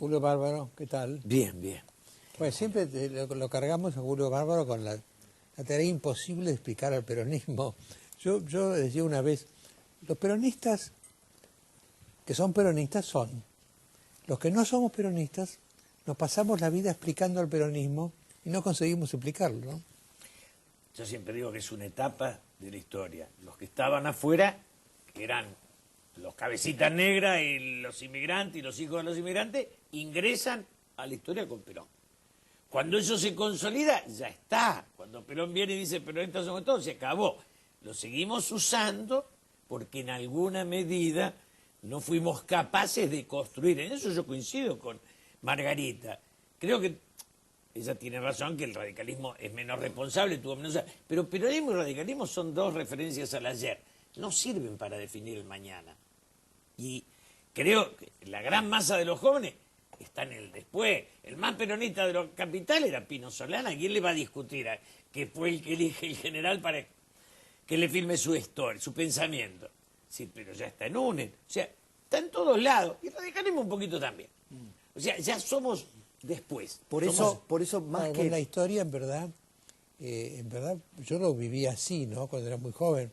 Julio Bárbaro, ¿qué tal? Bien, bien. Pues siempre lo cargamos a Julio Bárbaro con la tarea imposible de explicar al peronismo. Yo decía una vez, los peronistas que son peronistas son. Los que no somos peronistas nos pasamos la vida explicando al peronismo y no conseguimos explicarlo, ¿no? Yo siempre digo que es una etapa de la historia. Los que estaban afuera, que eran los cabecitas negras y los inmigrantes y los hijos de los inmigrantes, ingresan a la historia con Perón. Cuando eso se consolida, ya está. Cuando Perón viene y dice, peronistas somos todos, se acabó. Lo seguimos usando porque en alguna medida no fuimos capaces de construir. En eso yo coincido con Margarita. Creo que ella tiene razón que el radicalismo es menos responsable, tuvo menos... Pero peronismo y radicalismo son dos referencias al ayer. No sirven para definir el mañana. Y creo que la gran masa de los jóvenes está en el después. El más peronista de los capitales era Pino Solana. ¿Quién le va a discutir? Que fue el que elige el general para que le firme su historia, su pensamiento. Sí, pero ya está en UNED. O sea, está en todos lados. Y el radicalismo un poquito también. O sea, ya somos después. Por eso más que... la historia, en verdad, yo lo viví así, ¿no? Cuando era muy joven.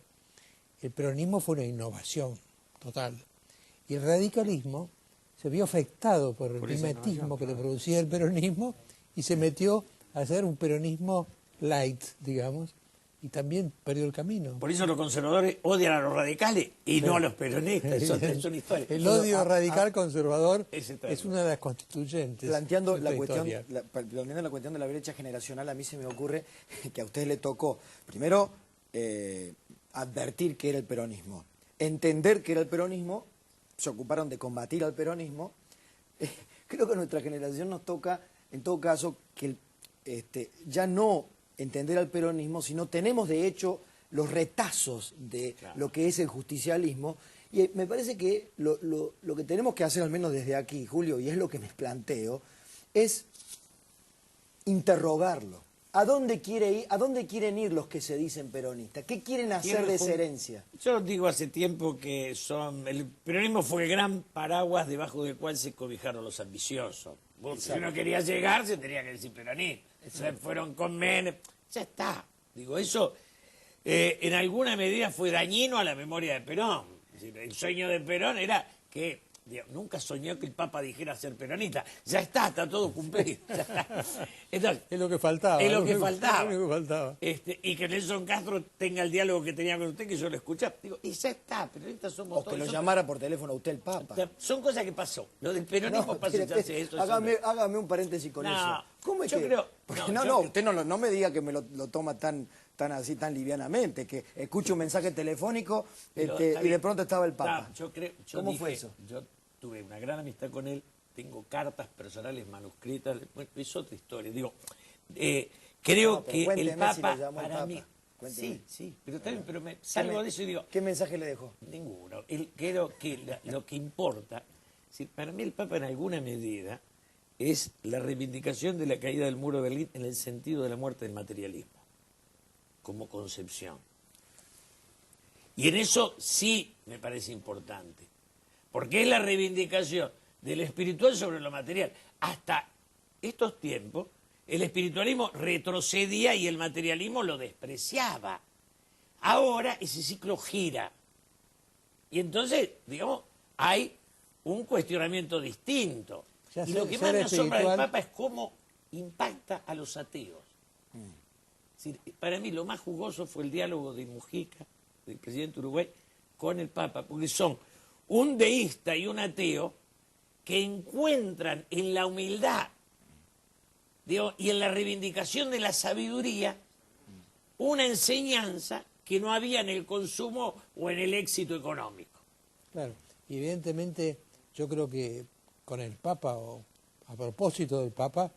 El peronismo fue una innovación total. Y el radicalismo se vio afectado por el mimetismo que le producía el peronismo y se metió a hacer un peronismo light, digamos, y también perdió el camino. Por eso los conservadores odian a los radicales y no a los peronistas. Son historias. El odio radical conservador es una de las constituyentes. Planteando la cuestión de la brecha generacional, a mí se me ocurre que a ustedes le tocó, primero, advertir que era el peronismo, entender que era el peronismo, se ocuparon de combatir al peronismo. Creo que a nuestra generación nos toca, en todo caso, que ya no entender al peronismo, sino tenemos de hecho los retazos de lo que es el justicialismo. Y me parece que lo que tenemos que hacer, al menos desde aquí, Julio, y es lo que me planteo, es interrogarlo. ¿A dónde quieren ir los que se dicen peronistas? ¿Qué quieren hacer de esa herencia? Yo digo hace tiempo que el peronismo fue el gran paraguas debajo del cual se cobijaron los ambiciosos. Si uno quería llegar, se tenía que decir peronista. Se fueron con Menem. Ya está. Digo, eso en alguna medida fue dañino a la memoria de Perón. El sueño de Perón era que... nunca soñó que el Papa dijera ser peronista. Ya está todo cumplido. Entonces, es lo que faltaba. Es lo que faltaba. Es lo que faltaba. Y que Nelson Castro tenga el diálogo que tenía con usted, que yo lo escuchaba. Digo, y ya está, peronistas somos todos. O que lo llamara por teléfono a usted el Papa. Son cosas que pasó. Lo del peronismo pasó. Hágame un paréntesis con eso. ¿Cómo es yo que...? creo... Usted no me diga que me lo toma tan tan livianamente, que escuche un mensaje telefónico y de pronto estaba el Papa. ¿Cómo fue eso? Yo tuve una gran amistad con él, tengo cartas personales manuscritas, bueno, es otra historia. Digo, creo que el Papa, si para mí... Sí, pero también, pero me salgo de eso y digo... ¿Qué mensaje le dejó? Ninguno. Creo que lo que importa, para mí el Papa en alguna medida es la reivindicación de la caída del muro de Berlín en el sentido de la muerte del materialismo, como concepción. Y en eso sí me parece importante, porque es la reivindicación del espiritual sobre lo material. Hasta estos tiempos, el espiritualismo retrocedía y el materialismo lo despreciaba. Ahora ese ciclo gira. Y entonces, digamos, hay un cuestionamiento distinto. Y lo que más me asombra del Papa es cómo impacta a los ateos. Es decir, para mí lo más jugoso fue el diálogo de Mujica, del presidente de Uruguay, con el Papa, porque son un deísta y un ateo que encuentran en la humildad y en la reivindicación de la sabiduría una enseñanza que no había en el consumo o en el éxito económico. Claro, y evidentemente yo creo que con el Papa, o a propósito del Papa,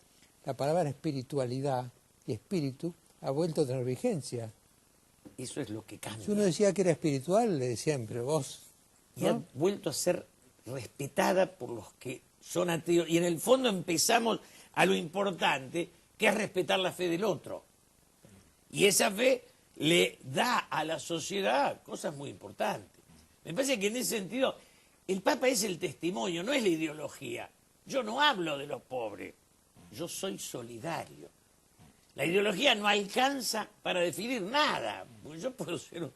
la palabra espiritualidad y espíritu ha vuelto a tener vigencia. Eso es lo que cambia. Si uno decía que era espiritual, le decían, pero vos... ¿no? Y ha vuelto a ser respetada por los que son ateos. Y en el fondo empezamos a lo importante, que es respetar la fe del otro. Y esa fe le da a la sociedad cosas muy importantes. Me parece que en ese sentido el Papa es el testimonio, no es la ideología. Yo no hablo de los pobres, yo soy solidario. La ideología no alcanza para definir nada, porque yo puedo ser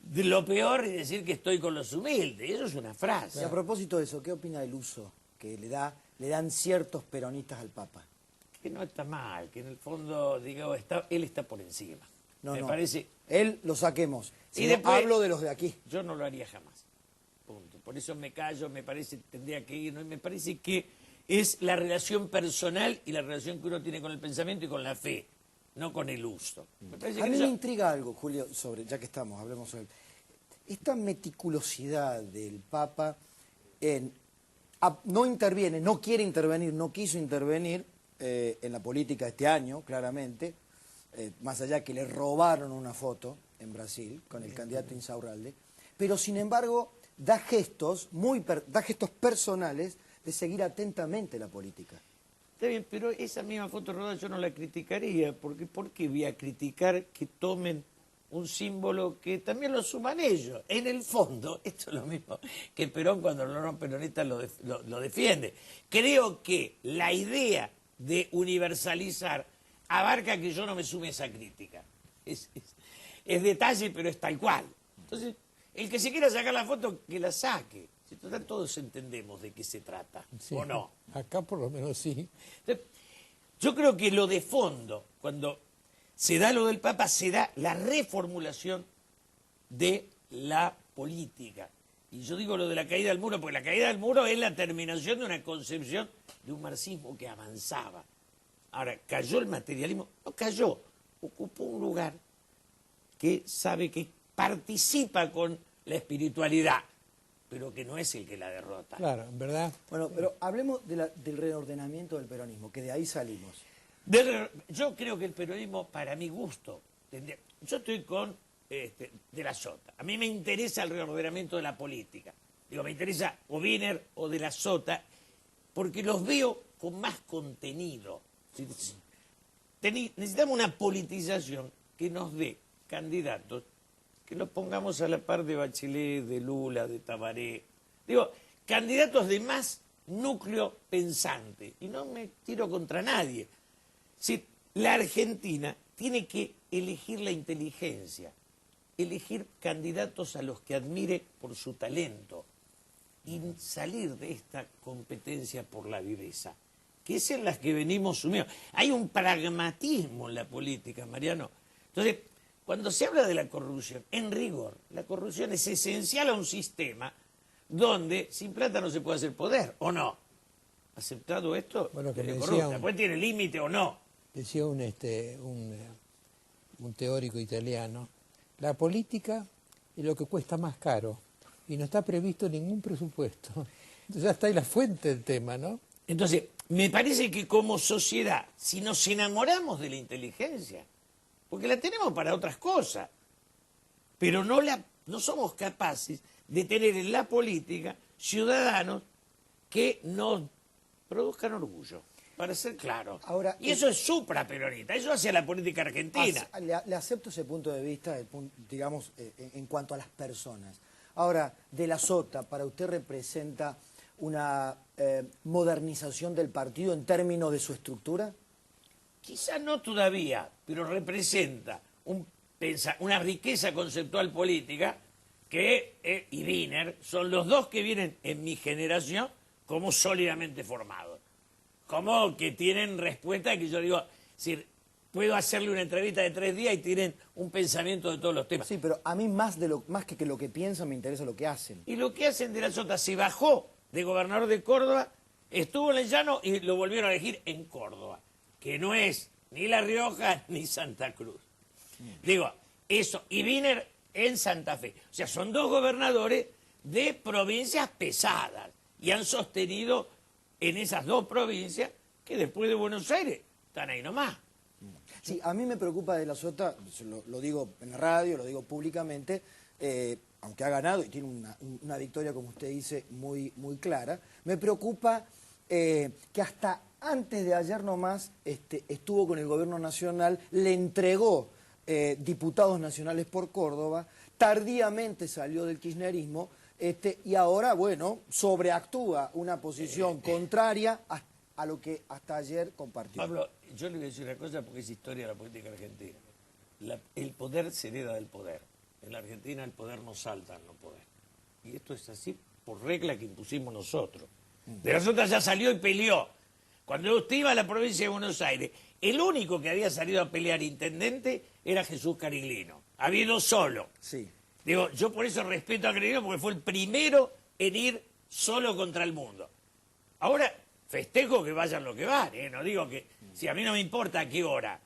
de lo peor y decir que estoy con los humildes, eso es una Y frase. a propósito de eso, ¿qué opina del uso que le dan ciertos peronistas al Papa? Que no está mal, que en el fondo, digo, él está por encima. No, Me no. parece, Él lo saquemos. Y Si después- hablo de los de aquí. yo no lo haría jamás. Punto. Por eso me callo, me parece tendría que ir, ¿no? Y me parece que es la relación personal y la relación que uno tiene con el pensamiento y con la fe, no con el uso. Me parece A que mí eso- me intriga algo, Julio, ya que estamos, hablemos sobre esta meticulosidad del Papa no interviene, no quiere intervenir, no quiso intervenir en la política este año, claramente, más allá que le robaron una foto en Brasil con el candidato Insaurralde, pero sin embargo da gestos personales de seguir atentamente la política. Está bien, pero esa misma foto rodada yo no la criticaría, porque ¿por qué voy a criticar que tomen un símbolo que también lo suman ellos? En el fondo, esto es lo mismo que Perón cuando los no peronistas lo defiende. Creo que la idea de universalizar abarca que yo no me sume a esa crítica. Es detalle, pero es tal cual. Entonces, el que se quiera sacar la foto, que la saque. Si total, todos entendemos de qué se trata, Sí, ¿o no? Acá por lo menos sí. Entonces, yo creo que lo de fondo, cuando se da lo del Papa, se da la reformulación de la política. Y yo digo lo de la caída del muro, porque la caída del muro es la terminación de una concepción de un marxismo que avanzaba. Ahora, ¿cayó el materialismo? No cayó, ocupó un lugar que sabe que participa con la espiritualidad, pero que no es el que la derrota. Claro, en verdad. Bueno, pero hablemos del reordenamiento del peronismo, que de ahí salimos. Yo creo que el peronismo, para mi gusto, yo estoy con de la Sota. A mí me interesa el reordenamiento de la política. Digo, me interesa o Wiener o de la Sota, porque los veo con más contenido. Necesitamos una politización que nos dé candidatos que los pongamos a la par de Bachelet, de Lula, de Tabaré. Digo, candidatos de más núcleo pensante. Y no me tiro contra nadie. Si la Argentina tiene que elegir la inteligencia, elegir candidatos a los que admire por su talento y salir de esta competencia por la viveza, que es en las que venimos sumidos. Hay un pragmatismo en la política, Mariano. Entonces, cuando se habla de la corrupción, en rigor, la corrupción es esencial a un sistema donde sin plata no se puede hacer poder, ¿o no? ¿Aceptado esto? Bueno, que Es me decía corrupta. un- Después tiene límite o no. Decía un teórico italiano, la política es lo que cuesta más caro y no está previsto ningún presupuesto. Entonces ya está ahí la fuente del tema, ¿no? Entonces, me parece que como sociedad, si nos enamoramos de la inteligencia, porque la tenemos para otras cosas, pero no somos capaces de tener en la política ciudadanos que nos produzcan orgullo, para ser claro. Ahora, y eso es supraperonista, eso hace a la política argentina. Le acepto ese punto de vista, digamos, en cuanto a las personas. Ahora, de la Sota, ¿para usted representa una modernización del partido en términos de su estructura? Quizá no todavía, pero representa una riqueza conceptual política que y Wiener son los dos que vienen en mi generación como sólidamente formados. Como que tienen respuesta que yo digo, es decir, puedo hacerle una entrevista de 3 días y tienen un pensamiento de todos los temas. Sí, pero a mí más que lo que piensan me interesa lo que hacen. Y lo que hacen de la Sota, se bajó de gobernador de Córdoba, estuvo en el llano y lo volvieron a elegir en Córdoba, que no es ni La Rioja ni Santa Cruz. Digo, eso, y Wiener en Santa Fe. O sea, son dos gobernadores de provincias pesadas y han sostenido en esas dos provincias que después de Buenos Aires están ahí nomás. Sí, a mí me preocupa de la Sota, lo digo en la radio, lo digo públicamente, aunque ha ganado y tiene una victoria, como usted dice, muy, muy clara, me preocupa que hasta antes de ayer nomás estuvo con el gobierno nacional, le entregó diputados nacionales por Córdoba, tardíamente salió del kirchnerismo Y ahora, bueno, sobreactúa una posición contraria a lo que hasta ayer compartió. Pablo, yo le voy a decir una cosa porque es historia de la política argentina. El poder se hereda del poder. En la Argentina el poder no salta al no poder. Y esto es así por regla que impusimos nosotros. De las otras ya salió y peleó. Cuando usted iba a la provincia de Buenos Aires, el único que había salido a pelear intendente era Jesús Cariglino. Había ido solo. Sí. Digo, yo por eso respeto a Cariglino porque fue el primero en ir solo contra el mundo. Ahora, festejo que vayan lo que van, ¿eh? No digo que, si a mí no me importa a qué hora,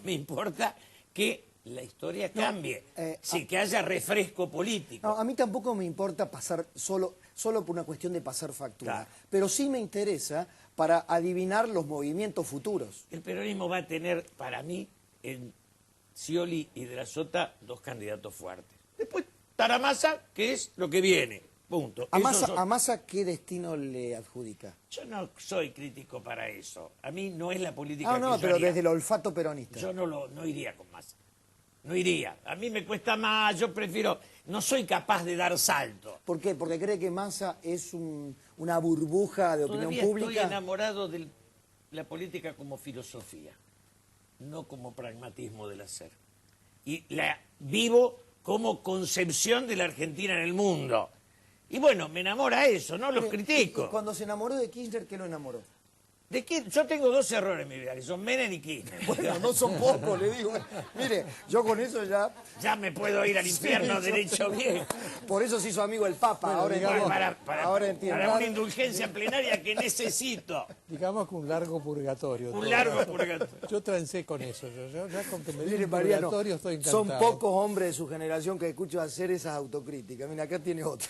me importa que la historia cambie, sí, que haya refresco político. No, a mí tampoco me importa pasar solo por una cuestión de pasar factura, Claro. pero sí me interesa para adivinar los movimientos futuros. El peronismo va a tener, para mí, en Scioli y de la Sota, dos candidatos fuertes. Después, Taramasa, que es lo que viene, punto. ¿A Massa qué destino le adjudica? Yo no soy crítico para eso. A mí no es la política que No, yo pero haría. desde el olfato peronista. Yo no iría con Massa. No iría. A mí me cuesta más, yo prefiero... No soy capaz de dar salto. ¿Por qué? ¿Porque cree que Massa es una burbuja de opinión Todavía pública? estoy enamorado de la política como filosofía, no como pragmatismo del hacer. Y la vivo como concepción de la Argentina en el mundo. Y bueno, me enamora eso, no los Y critico. cuando se enamoró de Kirchner, ¿qué lo enamoró? ¿De qué? Yo tengo dos errores en mi vida, que son Menem y Kirchner. Bueno, no son pocos, le digo. Mire, yo con eso ya... Ya me puedo ir al infierno Sí, derecho bien. Por eso se hizo amigo el Papa, Bueno, ahora digamos, entiendo. Ahora entiendo. para una indulgencia plenaria que necesito. Digamos que un largo purgatorio. Un todo. largo purgatorio. Yo trancé con eso. Yo ya con que me Mire, digan Mariano, purgatorio estoy encantado. son pocos hombres de su generación que escucho hacer esas autocríticas. Mira, acá tiene otro.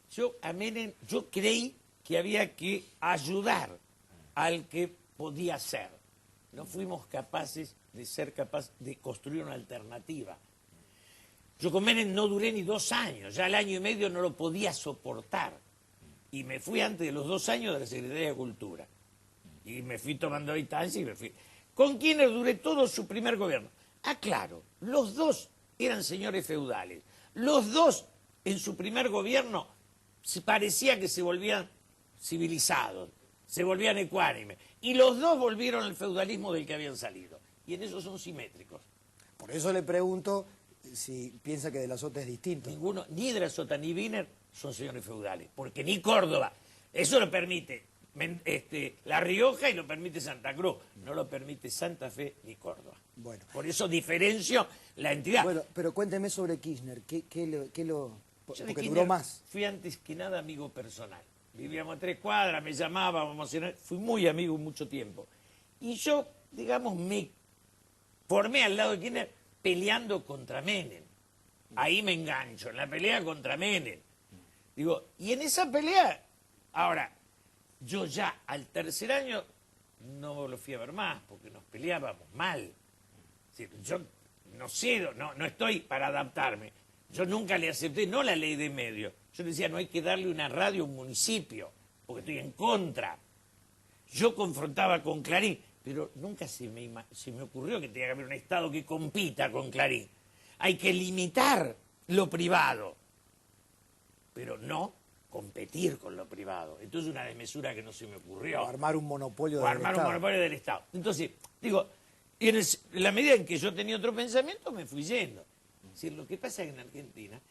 Yo a Menem, yo creí que había que ayudar al que podía ser. No fuimos capaces de construir una alternativa. Yo con Menem no duré ni 2 años, ya al año y medio no lo podía soportar. Y me fui antes de los 2 años de la Secretaría de Cultura. Y me fui tomando distancia y me fui. Con Kirchner duré todo su primer gobierno. Claro, los dos eran señores feudales. Los dos en su primer gobierno parecía que se volvían civilizados, se volvían ecuánimes. Y los dos volvieron al feudalismo del que habían salido. Y en eso son simétricos. Por eso le pregunto si piensa que De la Sota es distinto. Ninguno, ni de la Sota ni Wiener son señores feudales. Porque ni Córdoba, eso lo permite La Rioja y lo permite Santa Cruz. No lo permite Santa Fe ni Córdoba. Bueno. Por eso diferencio la entidad. Bueno, pero cuénteme sobre Kirchner. ¿Qué lo...? Yo de Porque Kirchner duró más. Fui antes que nada amigo personal. Vivíamos a 3 cuadras, me llamaba, fui muy amigo mucho tiempo. Y yo, digamos, me formé al lado de Kirchner peleando contra Menem. Ahí me engancho, en la pelea contra Menem. Digo, y en esa pelea, ahora, yo ya al tercer año no lo fui a ver más, porque nos peleábamos mal. Es decir, yo no cedo, no estoy para adaptarme. Yo nunca le acepté, no la ley de medios. Yo decía, no hay que darle una radio a un municipio, porque estoy en contra. Yo confrontaba con Clarín, pero nunca se me ocurrió que tenía que haber un Estado que compita con Clarín. Hay que limitar lo privado, pero no competir con lo privado. Entonces una desmesura que no se me ocurrió. O armar un monopolio O del armar un Estado. monopolio del Estado. Entonces, digo, y en la medida en que yo tenía otro pensamiento, me fui yendo. Es decir, lo que pasa es que en Argentina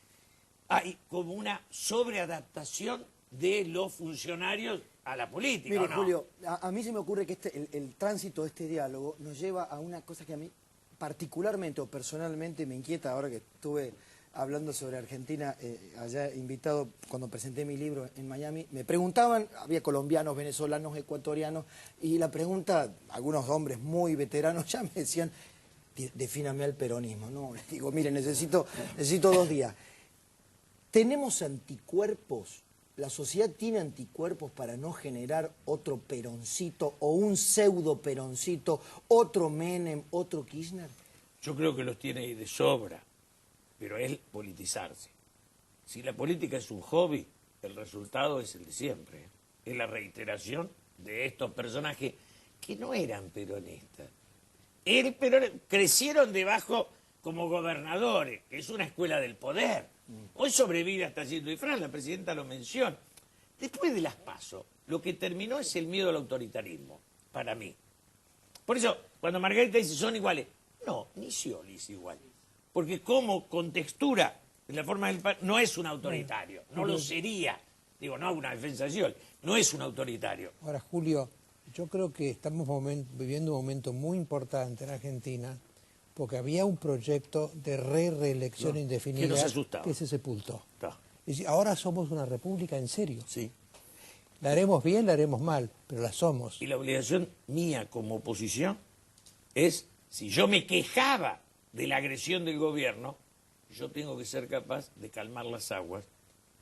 hay como una sobreadaptación de los funcionarios a la política. Mire, ¿o no? Julio, a mí se me ocurre que el tránsito de este diálogo nos lleva a una cosa que a mí particularmente o personalmente me inquieta ahora que estuve hablando sobre Argentina, allá invitado cuando presenté mi libro en Miami. Me preguntaban, había colombianos, venezolanos, ecuatorianos, y la pregunta, algunos hombres muy veteranos ya me decían, defíname al peronismo. No, les digo, mire, necesito 2 días. ¿Tenemos anticuerpos? ¿La sociedad tiene anticuerpos para no generar otro Peroncito o un pseudo Peroncito, otro Menem, otro Kirchner? Yo creo que los tiene de sobra, pero es politizarse. Si la política es un hobby, el resultado es el de siempre. Es la reiteración de estos personajes que no eran peronistas. Crecieron debajo como gobernadores, que es una escuela del poder. Hoy sobrevive hasta Gildo y Fran, la presidenta lo menciona. Después de las PASO, lo que terminó es el miedo al autoritarismo, para mí. Por eso, cuando Margarita dice son iguales, no, ni Scioli es igual. Porque como contextura, en la forma del no es un autoritario, no lo sería. Digo, no hago una defensa de Scioli, no es un autoritario. Ahora, Julio, yo creo que estamos viviendo un momento muy importante en Argentina, porque había un proyecto de reelección indefinida que nos asustaba, que se sepultó. Está. Es decir, ahora somos una república en serio. Sí. La haremos bien, la haremos mal, pero la somos. Y la obligación mía como oposición es, si yo me quejaba de la agresión del gobierno, yo tengo que ser capaz de calmar las aguas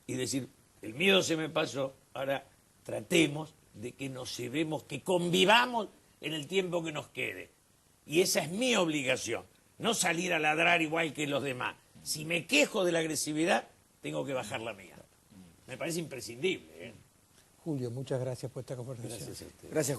y decir, el miedo se me pasó, ahora tratemos de que nos llevemos, que convivamos en el tiempo que nos quede. Y esa es mi obligación, no salir a ladrar igual que los demás. Si me quejo de la agresividad, tengo que bajar la mía. Me parece imprescindible. Julio, muchas gracias por esta conversación. Gracias a usted. Gracias.